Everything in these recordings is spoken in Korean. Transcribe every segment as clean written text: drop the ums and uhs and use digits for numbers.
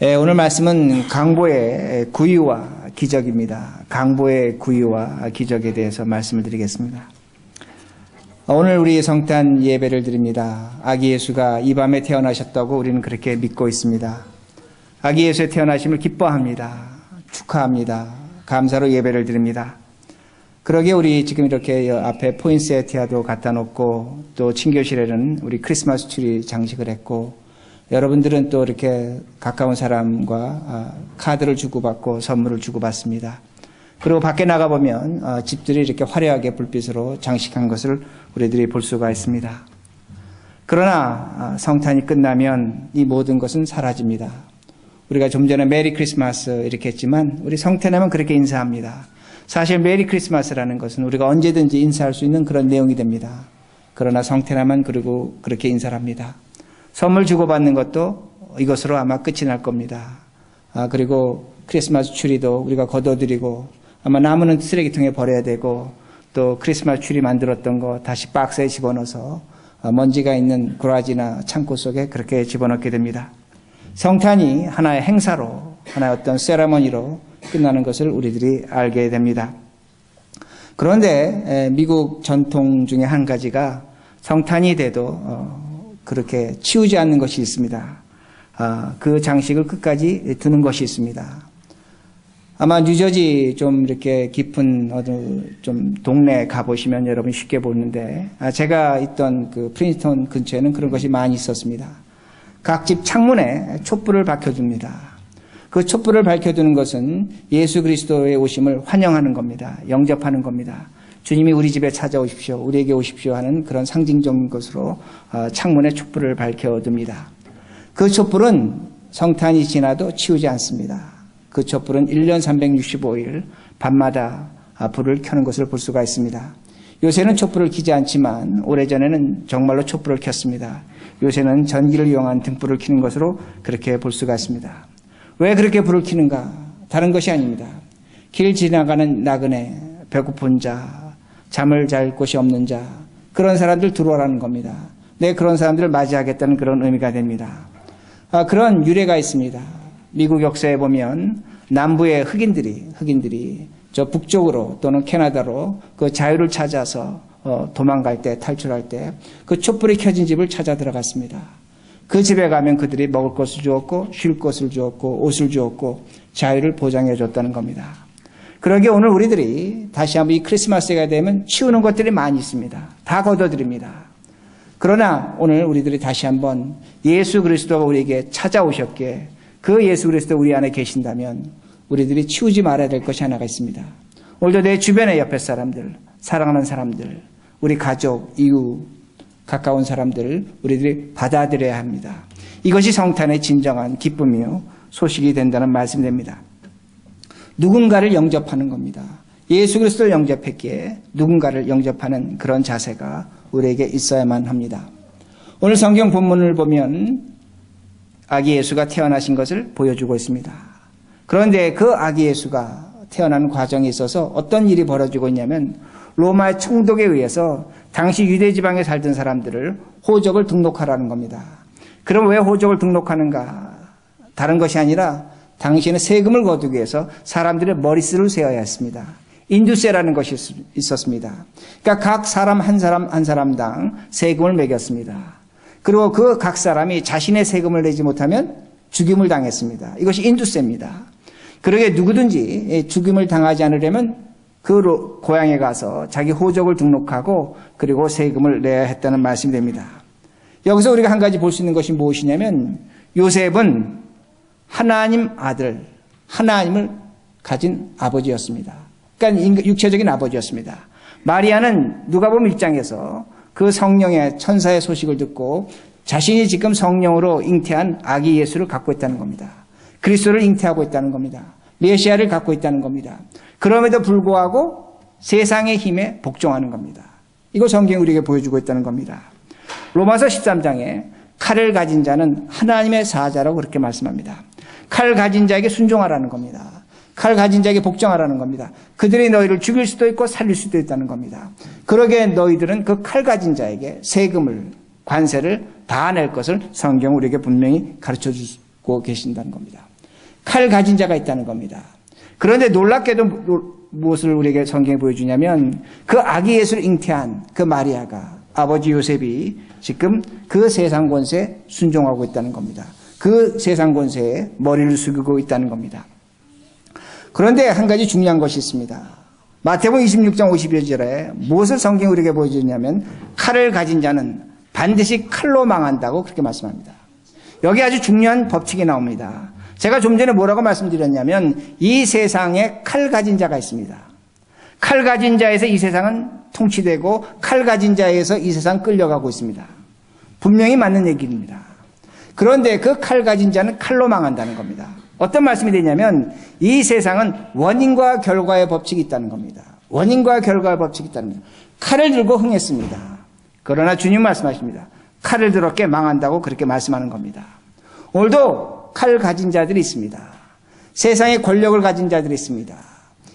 오늘 말씀은 강보의 구유와 기적입니다. 강보의 구유와 기적에 대해서 말씀을 드리겠습니다. 오늘 우리 성탄 예배를 드립니다. 아기 예수가 이 밤에 태어나셨다고 우리는 그렇게 믿고 있습니다. 아기 예수의 태어나심을 기뻐합니다. 축하합니다. 감사로 예배를 드립니다. 그러게 우리 지금 이렇게 앞에 포인세티아도 갖다 놓고 또 친교실에는 우리 크리스마스 트리 장식을 했고 여러분들은 또 이렇게 가까운 사람과 카드를 주고받고 선물을 주고받습니다. 그리고 밖에 나가보면 집들이 이렇게 화려하게 불빛으로 장식한 것을 우리들이 볼 수가 있습니다. 그러나 성탄이 끝나면 이 모든 것은 사라집니다. 우리가 좀 전에 메리 크리스마스 이렇게 했지만 우리 성탄하면 그렇게 인사합니다. 사실 메리 크리스마스라는 것은 우리가 언제든지 인사할 수 있는 그런 내용이 됩니다. 그러나 성탄하면 그리고 그렇게 인사를 합니다. 선물 주고받는 것도 이것으로 아마 끝이 날 겁니다. 그리고 크리스마스 추리도 우리가 걷어들이고 아마 나무는 쓰레기통에 버려야 되고 또 크리스마스 추리 만들었던 거 다시 박스에 집어넣어서 먼지가 있는 구라지나 창고 속에 그렇게 집어넣게 됩니다. 성탄이 하나의 행사로 하나의 어떤 세레머니로 끝나는 것을 우리들이 알게 됩니다. 그런데 미국 전통 중에 한 가지가 성탄이 돼도 그렇게 치우지 않는 것이 있습니다. 그 장식을 끝까지 두는 것이 있습니다. 아마 뉴저지 좀 이렇게 깊은 어느 좀 동네 가보시면 여러분 쉽게 보는데 제가 있던 그 프린스턴 근처에는 그런 것이 많이 있었습니다. 각 집 창문에 촛불을 밝혀줍니다. 그 촛불을 밝혀두는 것은 예수 그리스도의 오심을 환영하는 겁니다. 영접하는 겁니다. 주님이 우리 집에 찾아오십시오. 우리에게 오십시오 하는 그런 상징적인 것으로 창문에 촛불을 밝혀둡니다. 그 촛불은 성탄이 지나도 치우지 않습니다. 그 촛불은 1년 365일 밤마다 불을 켜는 것을 볼 수가 있습니다. 요새는 촛불을 켜지 않지만 오래전에는 정말로 촛불을 켰습니다. 요새는 전기를 이용한 등불을 켜는 것으로 그렇게 볼 수가 있습니다. 왜 그렇게 불을 켜는가? 다른 것이 아닙니다. 길 지나가는 나그네, 배고픈 자, 잠을 잘 곳이 없는 자, 그런 사람들 들어오라는 겁니다. 네, 그런 사람들을 맞이하겠다는 그런 의미가 됩니다. 그런 유래가 있습니다. 미국 역사에 보면 남부의 흑인들이 저 북쪽으로 또는 캐나다로 그 자유를 찾아서 도망갈 때, 탈출할 때 그 촛불이 켜진 집을 찾아 들어갔습니다. 그 집에 가면 그들이 먹을 것을 주었고 쉴 것을 주었고 옷을 주었고 자유를 보장해 줬다는 겁니다. 그러기에 오늘 우리들이 다시 한번 이 크리스마스가 되면 치우는 것들이 많이 있습니다. 다 걷어드립니다. 그러나 오늘 우리들이 다시 한번 예수 그리스도가 우리에게 찾아오셨기에 그 예수 그리스도 우리 안에 계신다면 우리들이 치우지 말아야 될 것이 하나가 있습니다. 오늘도 내 주변의 옆에 사람들, 사랑하는 사람들, 우리 가족, 이웃, 가까운 사람들을 우리들이 받아들여야 합니다. 이것이 성탄의 진정한 기쁨이요 소식이 된다는 말씀이 됩니다. 누군가를 영접하는 겁니다. 예수 그리스도를 영접했기에 누군가를 영접하는 그런 자세가 우리에게 있어야만 합니다. 오늘 성경 본문을 보면 아기 예수가 태어나신 것을 보여주고 있습니다. 그런데 그 아기 예수가 태어나는 과정에 있어서 어떤 일이 벌어지고 있냐면 로마의 총독에 의해서 당시 유대 지방에 살던 사람들을 호적을 등록하라는 겁니다. 그럼 왜 호적을 등록하는가? 다른 것이 아니라 당시에는 세금을 거두기 위해서 사람들의 머릿수를 세어야 했습니다. 인두세라는 것이 있었습니다. 그러니까 각 사람 한 사람당 세금을 매겼습니다. 그리고 그 각 사람이 자신의 세금을 내지 못하면 죽임을 당했습니다. 이것이 인두세입니다. 그러게 누구든지 죽임을 당하지 않으려면 그 고향에 가서 자기 호적을 등록하고 그리고 세금을 내야 했다는 말씀이 됩니다. 여기서 우리가 한 가지 볼 수 있는 것이 무엇이냐면 요셉은 하나님 아들, 하나님을 가진 아버지였습니다. 그러니까 육체적인 아버지였습니다. 마리아는 누가복음 1장에서 그 성령의 천사의 소식을 듣고 자신이 지금 성령으로 잉태한 아기 예수를 갖고 있다는 겁니다. 그리스도를 잉태하고 있다는 겁니다. 메시아를 갖고 있다는 겁니다. 그럼에도 불구하고 세상의 힘에 복종하는 겁니다. 이걸 성경이 우리에게 보여주고 있다는 겁니다. 로마서 13장에 칼을 가진 자는 하나님의 사자라고 그렇게 말씀합니다. 칼 가진 자에게 순종하라는 겁니다. 칼 가진 자에게 복종하라는 겁니다. 그들이 너희를 죽일 수도 있고 살릴 수도 있다는 겁니다. 그러기에 너희들은 그 칼 가진 자에게 세금을, 관세를 다 낼 것을 성경은 우리에게 분명히 가르쳐 주고 갖고 계신다는 겁니다. 칼 가진 자가 있다는 겁니다. 그런데 놀랍게도 무엇을 우리에게 성경에 보여주냐면 그 아기 예수를 잉태한 그 마리아가 아버지 요셉이 지금 그 세상 권세에 순종하고 있다는 겁니다. 그 세상 권세에 머리를 숙이고 있다는 겁니다. 그런데 한 가지 중요한 것이 있습니다. 마태복음 26장 52절에 무엇을 성경이 우리에게 보여주냐면 칼을 가진 자는 반드시 칼로 망한다고 그렇게 말씀합니다. 여기 아주 중요한 법칙이 나옵니다. 제가 좀 전에 뭐라고 말씀드렸냐면 이 세상에 칼 가진 자가 있습니다. 칼 가진 자에서 이 세상은 통치되고 칼 가진 자에서 이 세상 끌려가고 있습니다. 분명히 맞는 얘기입니다. 그런데 그 칼 가진 자는 칼로 망한다는 겁니다. 어떤 말씀이 되냐면 이 세상은 원인과 결과의 법칙이 있다는 겁니다. 원인과 결과의 법칙이 있다는 겁니다. 칼을 들고 흥했습니다. 그러나 주님 말씀하십니다. 칼을 들었게 망한다고 그렇게 말씀하는 겁니다. 오늘도 칼 가진 자들이 있습니다. 세상에 권력을 가진 자들이 있습니다.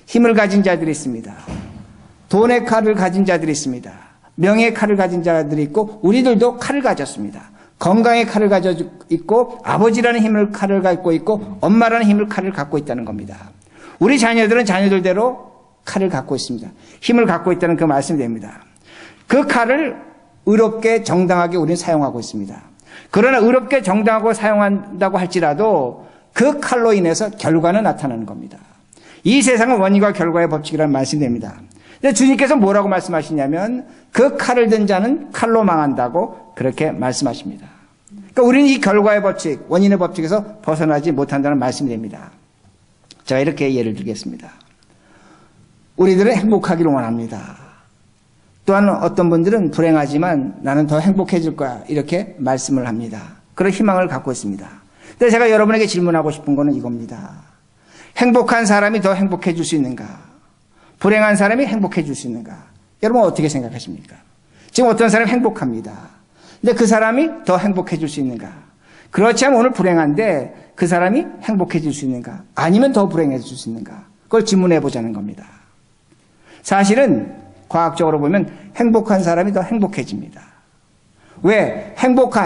힘을 가진 자들이 있습니다. 돈의 칼을 가진 자들이 있습니다. 명예의 칼을 가진 자들이 있고 우리들도 칼을 가졌습니다. 건강의 칼을 가지고 있고 아버지라는 힘을 칼을 갖고 있고 엄마라는 힘을 칼을 갖고 있다는 겁니다. 우리 자녀들은 자녀들대로 칼을 갖고 있습니다. 힘을 갖고 있다는 그 말씀이 됩니다. 그 칼을 의롭게 정당하게 우리는 사용하고 있습니다. 그러나 의롭게 정당하고 사용한다고 할지라도 그 칼로 인해서 결과는 나타나는 겁니다. 이 세상은 원인과 결과의 법칙이라는 말씀이 됩니다. 근데 주님께서 뭐라고 말씀하시냐면 그 칼을 든 자는 칼로 망한다고 그렇게 말씀하십니다. 그러니까 우리는 이 결과의 법칙, 원인의 법칙에서 벗어나지 못한다는 말씀이 됩니다. 제가 이렇게 예를 들겠습니다. 우리들은 행복하기를 원합니다. 또한 어떤 분들은 불행하지만 나는 더 행복해질 거야 이렇게 말씀을 합니다. 그런 희망을 갖고 있습니다. 근데 제가 여러분에게 질문하고 싶은 거는 이겁니다. 행복한 사람이 더 행복해질 수 있는가? 불행한 사람이 행복해질 수 있는가? 여러분 어떻게 생각하십니까? 지금 어떤 사람이 행복합니다. 근데 그 사람이 더 행복해질 수 있는가? 그렇지 않으면 오늘 불행한데 그 사람이 행복해질 수 있는가? 아니면 더 불행해질 수 있는가? 그걸 질문해 보자는 겁니다. 사실은 과학적으로 보면 행복한 사람이 더 행복해집니다. 왜?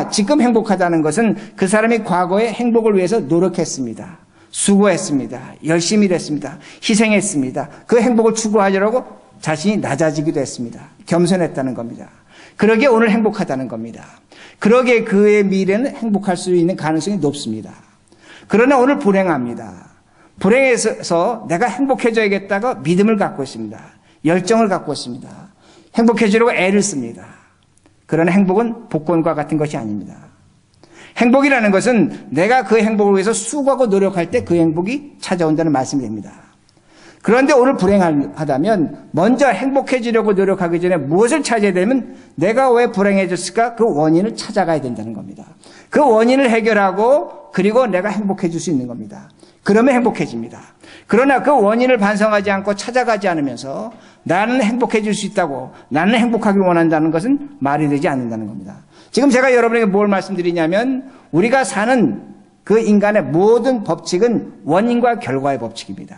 지금 행복하다는 것은 그 사람이 과거에 행복을 위해서 노력했습니다. 수고했습니다. 열심히 일했습니다. 희생했습니다. 그 행복을 추구하려고 자신이 낮아지기도 했습니다. 겸손했다는 겁니다. 그러기에 오늘 행복하다는 겁니다. 그러기에 그의 미래는 행복할 수 있는 가능성이 높습니다. 그러나 오늘 불행합니다. 불행해서 내가 행복해져야겠다고 믿음을 갖고 있습니다. 열정을 갖고 있습니다. 행복해지려고 애를 씁니다. 그러나 행복은 복권과 같은 것이 아닙니다. 행복이라는 것은 내가 그 행복을 위해서 수고하고 노력할 때 그 행복이 찾아온다는 말씀이 됩니다. 그런데 오늘 불행하다면 먼저 행복해지려고 노력하기 전에 무엇을 찾아야 되면 내가 왜 불행해졌을까? 그 원인을 찾아가야 된다는 겁니다. 그 원인을 해결하고 그리고 내가 행복해질 수 있는 겁니다. 그러면 행복해집니다. 그러나 그 원인을 반성하지 않고 찾아가지 않으면서 나는 행복해질 수 있다고 나는 행복하길 원한다는 것은 말이 되지 않는다는 겁니다. 지금 제가 여러분에게 뭘 말씀드리냐면 우리가 사는 그 인간의 모든 법칙은 원인과 결과의 법칙입니다.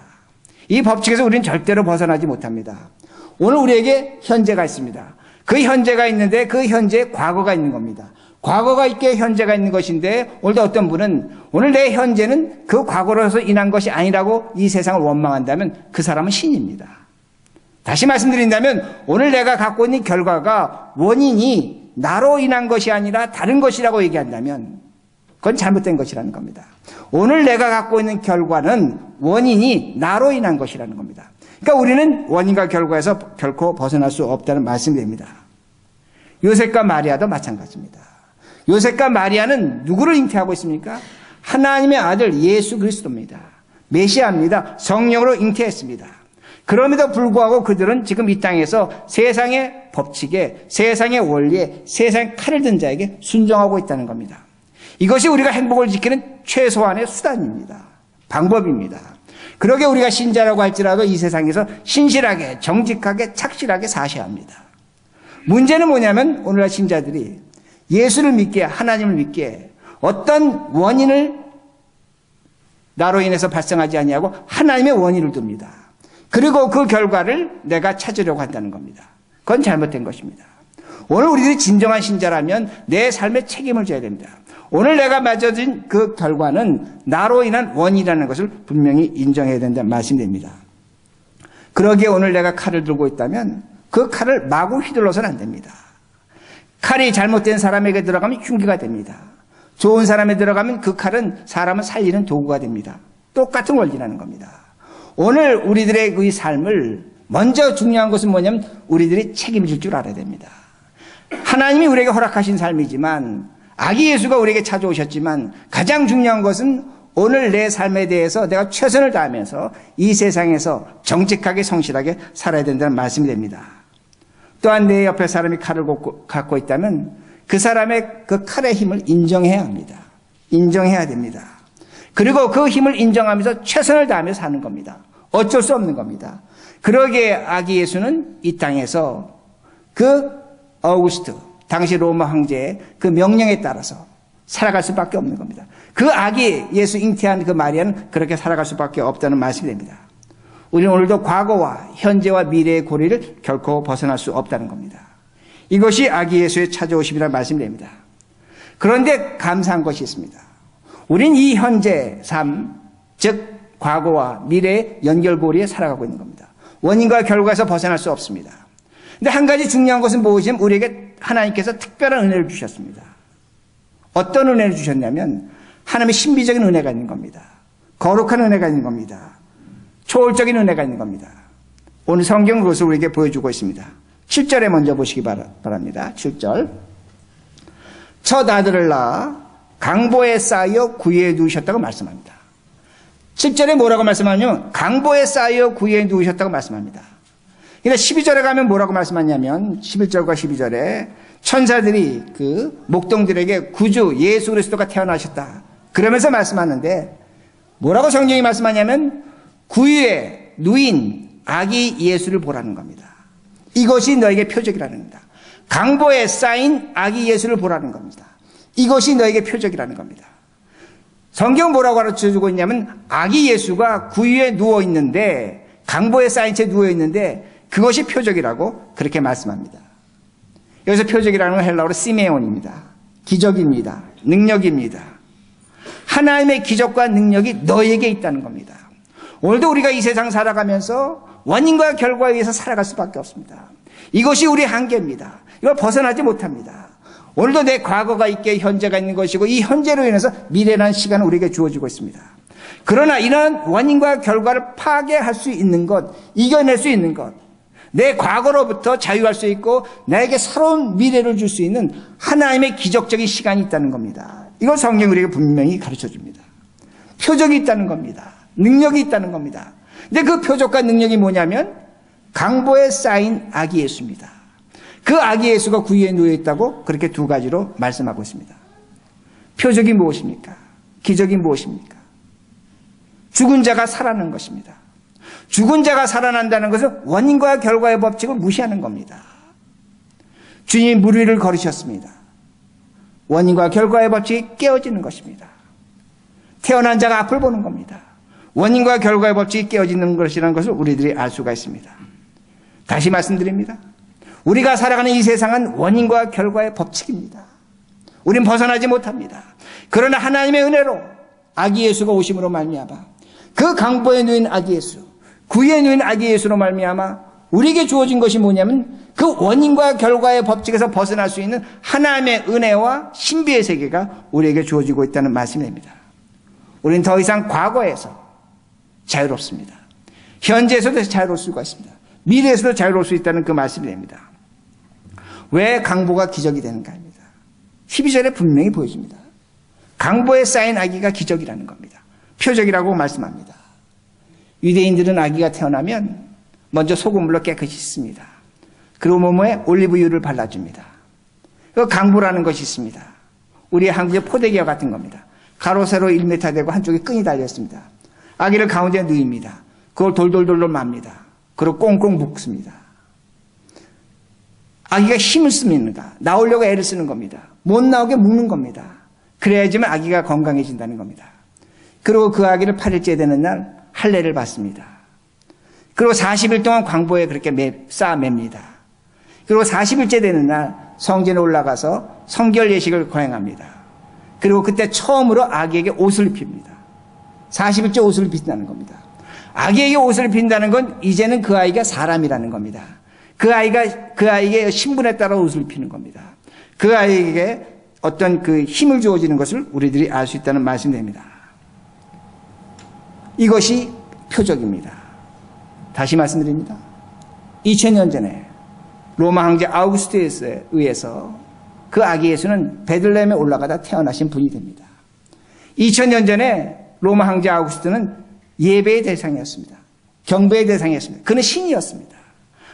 이 법칙에서 우리는 절대로 벗어나지 못합니다. 오늘 우리에게 현재가 있습니다. 그 현재가 있는데 그 현재에 과거가 있는 겁니다. 과거가 있기에 현재가 있는 것인데 오늘도 어떤 분은 오늘 내 현재는 그 과거로서 인한 것이 아니라고 이 세상을 원망한다면 그 사람은 신입니다. 다시 말씀드린다면 오늘 내가 갖고 있는 결과가 원인이 나로 인한 것이 아니라 다른 것이라고 얘기한다면 그건 잘못된 것이라는 겁니다. 오늘 내가 갖고 있는 결과는 원인이 나로 인한 것이라는 겁니다. 그러니까 우리는 원인과 결과에서 결코 벗어날 수 없다는 말씀이 됩니다. 요셉과 마리아도 마찬가지입니다. 요셉과 마리아는 누구를 잉태하고 있습니까? 하나님의 아들 예수 그리스도입니다. 메시아입니다. 성령으로 잉태했습니다. 그럼에도 불구하고 그들은 지금 이 땅에서 세상의 법칙에, 세상의 원리에, 세상의 칼을 든 자에게 순종하고 있다는 겁니다. 이것이 우리가 행복을 지키는 최소한의 수단입니다. 방법입니다. 그러게 우리가 신자라고 할지라도 이 세상에서 신실하게, 정직하게, 착실하게 사셔야 합니다. 문제는 뭐냐면 오늘날 신자들이 예수를 믿기에, 하나님을 믿기에 어떤 원인을 나로 인해서 발생하지 아니하고 하나님의 원인을 둡니다. 그리고 그 결과를 내가 찾으려고 한다는 겁니다. 그건 잘못된 것입니다. 오늘 우리들이 진정한 신자라면 내 삶에 책임을 져야 됩니다. 오늘 내가 맞아진 그 결과는 나로 인한 원인이라는 것을 분명히 인정해야 된다는 말씀이 됩니다. 그러기에 오늘 내가 칼을 들고 있다면 그 칼을 마구 휘둘러서는 안 됩니다. 칼이 잘못된 사람에게 들어가면 흉기가 됩니다. 좋은 사람에 들어가면 그 칼은 사람을 살리는 도구가 됩니다. 똑같은 원리라는 겁니다. 오늘 우리들의 그 삶을 먼저 중요한 것은 뭐냐면 우리들이 책임질 줄 알아야 됩니다. 하나님이 우리에게 허락하신 삶이지만 아기 예수가 우리에게 찾아오셨지만 가장 중요한 것은 오늘 내 삶에 대해서 내가 최선을 다하면서 이 세상에서 정직하게 성실하게 살아야 된다는 말씀이 됩니다. 또한 내 옆에 사람이 칼을 갖고 있다면 그 사람의 그 칼의 힘을 인정해야 합니다. 인정해야 됩니다. 그리고 그 힘을 인정하면서 최선을 다하며 사는 겁니다. 어쩔 수 없는 겁니다. 그러기에 아기 예수는 이 땅에서 그 어우구스트 당시 로마 황제의 그 명령에 따라서 살아갈 수밖에 없는 겁니다. 그 아기 예수 잉태한 그 마리아는 그렇게 살아갈 수밖에 없다는 말씀이 됩니다. 우리는 오늘도 과거와 현재와 미래의 고리를 결코 벗어날 수 없다는 겁니다. 이것이 아기 예수의 찾아오심이라는 말씀이 됩니다. 그런데 감사한 것이 있습니다. 우린 이 현재 삶, 즉 과거와 미래의 연결고리에 살아가고 있는 겁니다. 원인과 결과에서 벗어날 수 없습니다. 근데 한 가지 중요한 것은 무엇이냐면 우리에게 하나님께서 특별한 은혜를 주셨습니다. 어떤 은혜를 주셨냐면 하나님의 신비적인 은혜가 있는 겁니다. 거룩한 은혜가 있는 겁니다. 초월적인 은혜가 있는 겁니다. 오늘 성경은 그것을 우리에게 보여주고 있습니다. 7절에 먼저 보시기 바랍니다. 7절. 첫 아들을 낳아 강보에 쌓여 구유에 누우셨다고 말씀합니다. 7절에 뭐라고 말씀하냐면 강보에 쌓여 구유에 누우셨다고 말씀합니다. 그러니까 12절에 가면 뭐라고 말씀하냐면 11절과 12절에 천사들이 그 목동들에게 구주 예수 그리스도가 태어나셨다. 그러면서 말씀하는데 뭐라고 성경이 말씀하냐면 구유에 누인 아기 예수를 보라는 겁니다. 이것이 너에게 표적이라는 겁니다. 강보에 쌓인 아기 예수를 보라는 겁니다. 이것이 너에게 표적이라는 겁니다. 성경 뭐라고 가르쳐주고 있냐면 아기 예수가 구유에 누워있는데 강보에 쌓인 채 누워있는데 그것이 표적이라고 그렇게 말씀합니다. 여기서 표적이라는 건 헬라어로 시메온입니다. 기적입니다. 능력입니다. 하나님의 기적과 능력이 너에게 있다는 겁니다. 오늘도 우리가 이 세상 살아가면서 원인과 결과에 의해서 살아갈 수밖에 없습니다. 이것이 우리의 한계입니다. 이걸 벗어나지 못합니다. 오늘도 내 과거가 있게 현재가 있는 것이고 이 현재로 인해서 미래라는 시간은 우리에게 주어지고 있습니다. 그러나 이러한 원인과 결과를 파괴할 수 있는 것, 이겨낼 수 있는 것, 내 과거로부터 자유할 수 있고 나에게 새로운 미래를 줄 수 있는 하나님의 기적적인 시간이 있다는 겁니다. 이걸 성경이 우리에게 분명히 가르쳐줍니다. 표적이 있다는 겁니다. 능력이 있다는 겁니다. 근데 그 표적과 능력이 뭐냐면 강보에 쌓인 아기 예수입니다. 그 아기 예수가 구유에 누워있다고 그렇게 두 가지로 말씀하고 있습니다. 표적이 무엇입니까? 기적이 무엇입니까? 죽은 자가 살아나는 것입니다. 죽은 자가 살아난다는 것은 원인과 결과의 법칙을 무시하는 겁니다. 주님이 물 위를 걸으셨습니다. 원인과 결과의 법칙이 깨어지는 것입니다. 태어난 자가 앞을 보는 겁니다. 원인과 결과의 법칙이 깨어지는 것이라는 것을 우리들이 알 수가 있습니다. 다시 말씀드립니다. 우리가 살아가는 이 세상은 원인과 결과의 법칙입니다. 우린 벗어나지 못합니다. 그러나 하나님의 은혜로 아기 예수가 오심으로 말미암아 그 강보에 누인 아기 예수, 구유에 누인 아기 예수로 말미암아 우리에게 주어진 것이 뭐냐면 그 원인과 결과의 법칙에서 벗어날 수 있는 하나님의 은혜와 신비의 세계가 우리에게 주어지고 있다는 말씀입니다. 우리는 더 이상 과거에서 자유롭습니다. 현재에서도 자유로울 수가 있습니다. 미래에서도 자유로울 수 있다는 그 말씀이 됩니다. 왜 강보가 기적이 되는가 합니다. 12절에 분명히 보여줍니다. 강보에 쌓인 아기가 기적이라는 겁니다. 표적이라고 말씀합니다. 유대인들은 아기가 태어나면 먼저 소금물로 깨끗이 씻습니다. 그리고 몸에 올리브유를 발라줍니다. 그 강보라는 것이 있습니다. 우리 한국의 포대기와 같은 겁니다. 가로 세로 1m 되고 한쪽에 끈이 달려있습니다. 아기를 가운데 누입니다. 그걸 돌돌돌돌 맙니다. 그리고 꽁꽁 묶습니다. 아기가 힘을 씁니다. 나오려고 애를 쓰는 겁니다. 못 나오게 묶는 겁니다. 그래야지만 아기가 건강해진다는 겁니다. 그리고 그 아기를 8일째 되는 날 할례를 받습니다. 그리고 40일 동안 광보에 그렇게 쌓아 맵니다. 그리고 40일째 되는 날 성전에 올라가서 성결 예식을 거행합니다. 그리고 그때 처음으로 아기에게 옷을 입힙니다. 40일째 옷을 입힌다는 겁니다. 아기에게 옷을 입힌다는 건 이제는 그 아이가 사람이라는 겁니다. 그 아이에게 신분에 따라 옷을 입히는 겁니다. 그 아이에게 어떤 그 힘을 주어지는 것을 우리들이 알 수 있다는 말씀입니다. 이것이 표적입니다. 다시 말씀드립니다. 2000년 전에 로마 황제 아우구스투스에 의해서 그 아기 예수는 베들레헴에 올라가다 태어나신 분이 됩니다. 2000년 전에 로마 황제 아우구스투스는 예배의 대상이었습니다. 경배의 대상이었습니다. 그는 신이었습니다.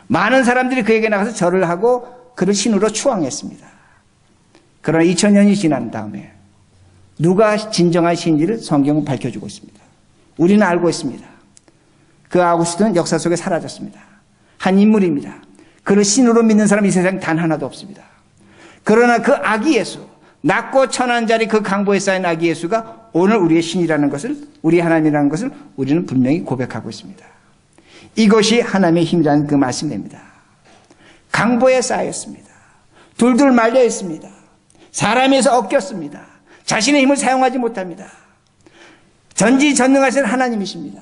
많은 사람들이 그에게 나가서 절을 하고 그를 신으로 추앙했습니다. 그러나 2000년이 지난 다음에 누가 진정한 신인지를 성경은 밝혀주고 있습니다. 우리는 알고 있습니다. 그 아우구스투스는 역사 속에 사라졌습니다. 한 인물입니다. 그를 신으로 믿는 사람이 이 세상에 단 하나도 없습니다. 그러나 그 아기 예수, 낮고 천한 자리 그 강보에 쌓인 아기 예수가 오늘 우리의 신이라는 것을, 우리 하나님이라는 것을 우리는 분명히 고백하고 있습니다. 이것이 하나님의 힘이라는 그 말씀입니다. 강보에 쌓였습니다. 둘둘 말려 있습니다. 사람에서 엉켰습니다. 자신의 힘을 사용하지 못합니다. 전지전능하신 하나님이십니다.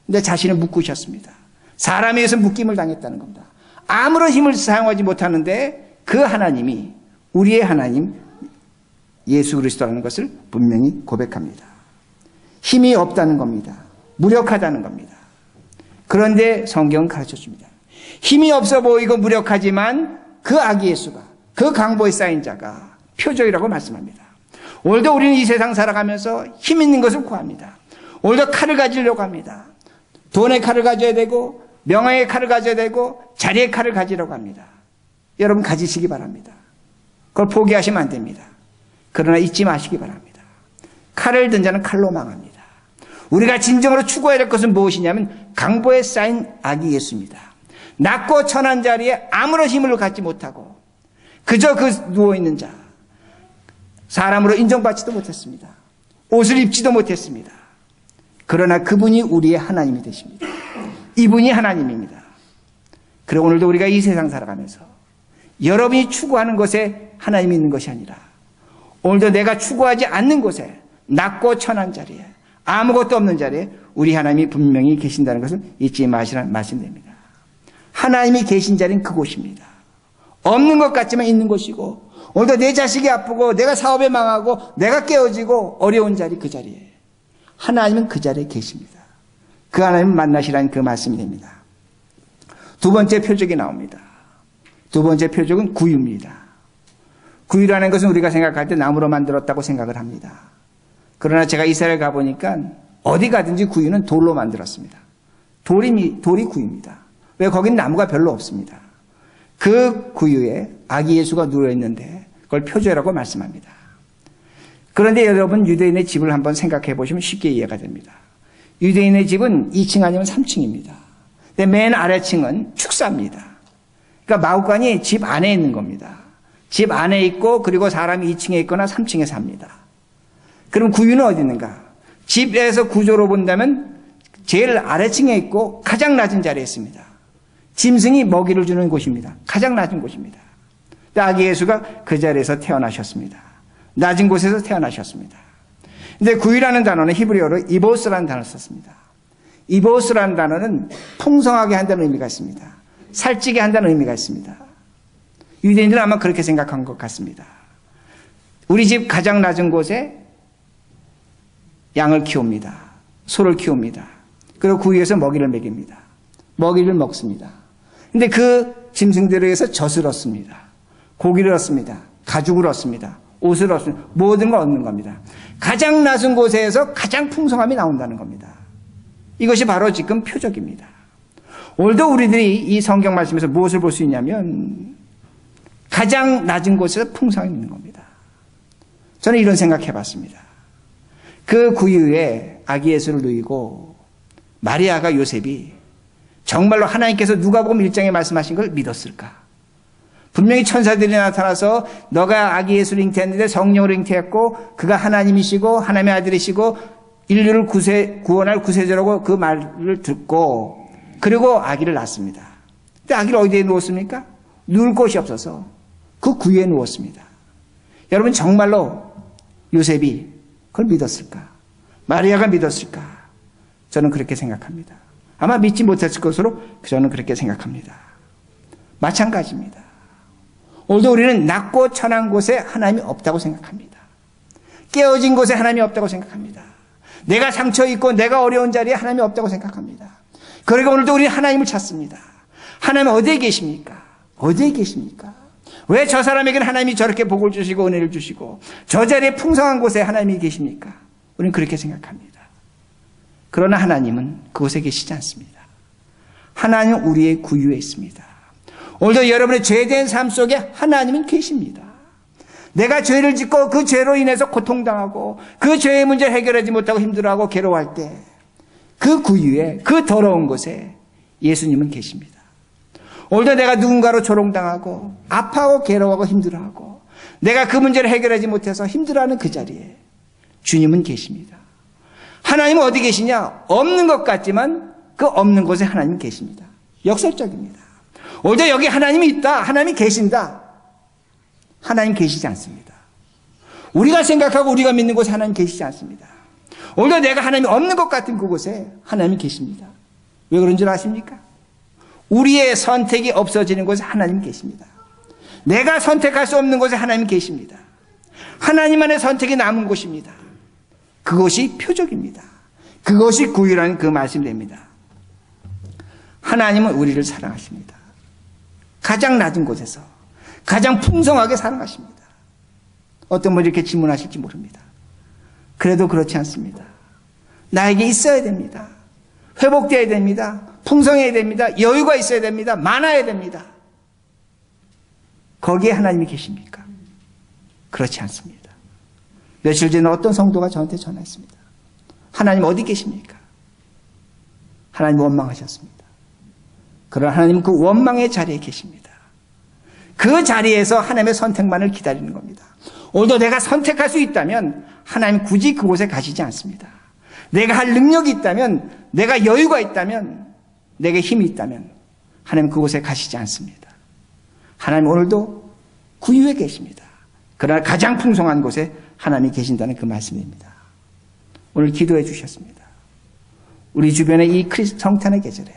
근데 자신을 묶으셨습니다. 사람에 의해서 묶임을 당했다는 겁니다. 아무런 힘을 사용하지 못하는데 그 하나님이 우리의 하나님 예수 그리스도라는 것을 분명히 고백합니다. 힘이 없다는 겁니다. 무력하다는 겁니다. 그런데 성경은 가르쳐줍니다. 힘이 없어 보이고 무력하지만 그 아기 예수가, 그 강보에 쌓인 자가 표적이라고 말씀합니다. 오늘도 우리는 이 세상 살아가면서 힘 있는 것을 구합니다. 오늘도 칼을 가지려고 합니다. 돈의 칼을 가져야 되고 명예의 칼을 가져야 되고 자리의 칼을 가지려고 합니다. 여러분 가지시기 바랍니다. 그걸 포기하시면 안 됩니다. 그러나 잊지 마시기 바랍니다. 칼을 든 자는 칼로 망합니다. 우리가 진정으로 추구해야 될 것은 무엇이냐면 강보에 쌓인 아기 예수입니다. 낮고 천한 자리에 아무런 힘을 갖지 못하고 그저 그 누워있는 자, 사람으로 인정받지도 못했습니다. 옷을 입지도 못했습니다. 그러나 그분이 우리의 하나님이 되십니다. 이분이 하나님입니다. 그리고 오늘도 우리가 이 세상 살아가면서 여러분이 추구하는 것에 하나님이 있는 것이 아니라 오늘도 내가 추구하지 않는 곳에 낮고 천한 자리에 아무것도 없는 자리에 우리 하나님이 분명히 계신다는 것을 잊지 마시라는 말씀입니다. 하나님이 계신 자리는 그곳입니다. 없는 것 같지만 있는 곳이고 오늘도 내 자식이 아프고 내가 사업에 망하고 내가 깨어지고 어려운 자리 그 자리에 하나님은 그 자리에 계십니다. 그 하나님을 만나시라는 그 말씀이 됩니다. 두 번째 표적이 나옵니다. 두 번째 표적은 구유입니다. 구유라는 것은 우리가 생각할 때 나무로 만들었다고 생각을 합니다. 그러나 제가 이스라엘 가보니까 어디 가든지 구유는 돌로 만들었습니다. 돌이 구유입니다. 왜 거긴 나무가 별로 없습니다. 그 구유에 아기 예수가 누워있는데 그걸 표적이라고 말씀합니다. 그런데 여러분 유대인의 집을 한번 생각해 보시면 쉽게 이해가 됩니다. 유대인의 집은 2층 아니면 3층입니다. 근데 맨 아래층은 축사입니다. 그러니까 마구간이 집 안에 있는 겁니다. 집 안에 있고 그리고 사람이 2층에 있거나 3층에 삽니다. 그럼 구유는 어디 있는가? 집에서 구조로 본다면 제일 아래층에 있고 가장 낮은 자리에 있습니다. 짐승이 먹이를 주는 곳입니다. 가장 낮은 곳입니다. 아기 예수가 그 자리에서 태어나셨습니다. 낮은 곳에서 태어나셨습니다. 근데 구유라는 단어는 히브리어로 이보스라는 단어를 썼습니다. 이보스라는 단어는 풍성하게 한다는 의미가 있습니다. 살찌게 한다는 의미가 있습니다. 유대인들은 아마 그렇게 생각한 것 같습니다. 우리 집 가장 낮은 곳에 양을 키웁니다. 소를 키웁니다. 그리고 구유에서 먹이를 먹입니다. 먹이를 먹습니다. 근데 그 짐승들에 의해서 젖을 얻습니다. 고기를 얻습니다. 가죽을 얻습니다. 옷을 얻습니다. 모든 걸 얻는 겁니다. 가장 낮은 곳에서 가장 풍성함이 나온다는 겁니다. 이것이 바로 지금 표적입니다. 오늘도 우리들이 이 성경 말씀에서 무엇을 볼 수 있냐면 가장 낮은 곳에서 풍성함이 있는 겁니다. 저는 이런 생각해 봤습니다. 그 구유에 아기 예수를 누이고 마리아가 요셉이 정말로 하나님께서 누가복음 1장에 말씀하신 걸 믿었을까? 분명히 천사들이 나타나서 너가 아기 예수를 잉태했는데 성령으로 잉태했고 그가 하나님이시고 하나님의 아들이시고 인류를 구원할 구세주라고 그 말을 듣고 그리고 아기를 낳습니다. 근데 아기를 어디에 누웠습니까? 누울 곳이 없어서 그 구유에 누웠습니다. 여러분 정말로 요셉이 그걸 믿었을까? 마리아가 믿었을까? 저는 그렇게 생각합니다. 아마 믿지 못했을 것으로 저는 그렇게 생각합니다. 마찬가지입니다. 오늘도 우리는 낮고 천한 곳에 하나님이 없다고 생각합니다. 깨어진 곳에 하나님이 없다고 생각합니다. 내가 상처 있고 내가 어려운 자리에 하나님이 없다고 생각합니다. 그러니까 오늘도 우리는 하나님을 찾습니다. 하나님 어디에 계십니까? 어디에 계십니까? 왜 저 사람에게는 하나님이 저렇게 복을 주시고 은혜를 주시고 저 자리에 풍성한 곳에 하나님이 계십니까? 우리는 그렇게 생각합니다. 그러나 하나님은 그곳에 계시지 않습니다. 하나님은 우리의 구유에 있습니다. 오늘도 여러분의 죄된 삶 속에 하나님은 계십니다. 내가 죄를 짓고 그 죄로 인해서 고통당하고 그 죄의 문제를 해결하지 못하고 힘들어하고 괴로워할 때 그 구유에 그 더러운 곳에 예수님은 계십니다. 오늘도 내가 누군가로 조롱당하고 아파하고 괴로워하고 힘들어하고 내가 그 문제를 해결하지 못해서 힘들어하는 그 자리에 주님은 계십니다. 하나님은 어디 계시냐? 없는 것 같지만 그 없는 곳에 하나님은 계십니다. 역설적입니다. 오늘도 여기 하나님이 있다. 하나님이 계신다. 하나님 계시지 않습니다. 우리가 생각하고 우리가 믿는 곳에 하나님 계시지 않습니다. 오늘도 내가 하나님이 없는 것 같은 그곳에 하나님이 계십니다. 왜 그런 줄 아십니까? 우리의 선택이 없어지는 곳에 하나님 계십니다. 내가 선택할 수 없는 곳에 하나님 계십니다. 하나님만의 선택이 남은 곳입니다. 그것이 표적입니다. 그것이 구유라는 그 말씀입니다. 하나님은 우리를 사랑하십니다. 가장 낮은 곳에서 가장 풍성하게 사랑하십니다. 어떤 분이 이렇게 질문하실지 모릅니다. 그래도 그렇지 않습니다. 나에게 있어야 됩니다. 회복되어야 됩니다. 풍성해야 됩니다. 여유가 있어야 됩니다. 많아야 됩니다. 거기에 하나님이 계십니까? 그렇지 않습니다. 며칠 전에 어떤 성도가 저한테 전화했습니다. 하나님 어디 계십니까? 하나님 원망하셨습니다. 그러나 하나님은 그 원망의 자리에 계십니다. 그 자리에서 하나님의 선택만을 기다리는 겁니다. 오늘도 내가 선택할 수 있다면 하나님 굳이 그곳에 가시지 않습니다. 내가 할 능력이 있다면, 내가 여유가 있다면, 내게 힘이 있다면 하나님 그곳에 가시지 않습니다. 하나님 오늘도 구유에 계십니다. 그러나 가장 풍성한 곳에 하나님이 계신다는 그 말씀입니다. 오늘 기도해 주셨습니다. 우리 주변에 이 성탄의 계절에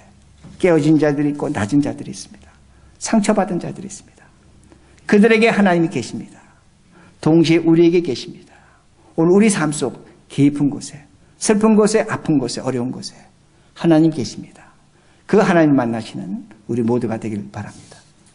깨어진 자들이 있고 낮은 자들이 있습니다. 상처받은 자들이 있습니다. 그들에게 하나님이 계십니다. 동시에 우리에게 계십니다. 오늘 우리 삶 속 깊은 곳에, 슬픈 곳에, 아픈 곳에, 어려운 곳에 하나님 계십니다. 그 하나님 만나시는 우리 모두가 되길 바랍니다.